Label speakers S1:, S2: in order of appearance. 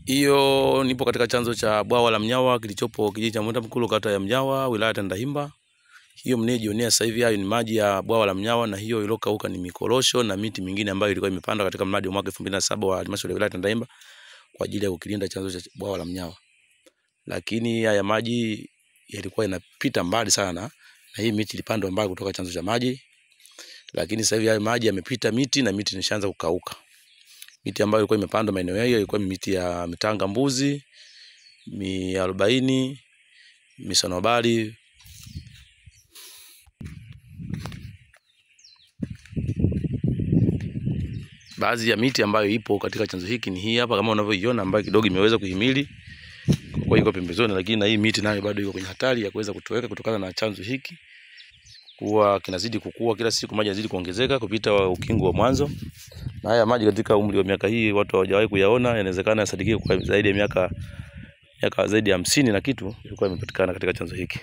S1: Hiyo nipo katika chanzo cha bwawa la Mnyawa kilichopo kijiji cha Mkulu, kata ya Mnyawa, wilaya Tandahimba. Hiyo mnejionea sasa hivi hayo ni maji ya bwawa la Mnyawa, na hiyo iliyokauka ni mikorosho na miti mingine ambayo ilikuwa imepandwa katika mradi wa mwaka 2007 wa halmashauri ya wilaya Tandahimba kwa ajili ya kukilinda chanzo cha bwawa la Mnyawa. Lakini haya maji yalikuwa yanapita mbali sana, na hii miti ilipandwa mbali kutoka chanzo cha maji. Lakini sasa hivi haya maji yamepita miti na miti imeshaanza kukauka. Miti ambayo ilikuwa imepandwa maeneo hayo ilikuwa miti ya mitanga mbuzi, mi40, misonobari. Baadhi ya miti ambayo ipo katika chanzo hiki ni hii hapa kama unavyoiona, ambayo kidogo imeweza kuhimili kwa iko pembezoni, lakini na hii miti nayo bado iko kwenye hatari ya kuweza kutoweka kutokana na chanzo hiki kuwa kinazidi kukua kila siku, maji yanazidi kuongezeka kupita ukingo wa mwanzo. Na haya maji katika umri wa miaka hii watu hawajawahi kuyaona, yanawezekana yasadikike kwa zaidi ya miaka zaidi ya 50 na kitu ilikuwa imepatikana katika chanzo hiki.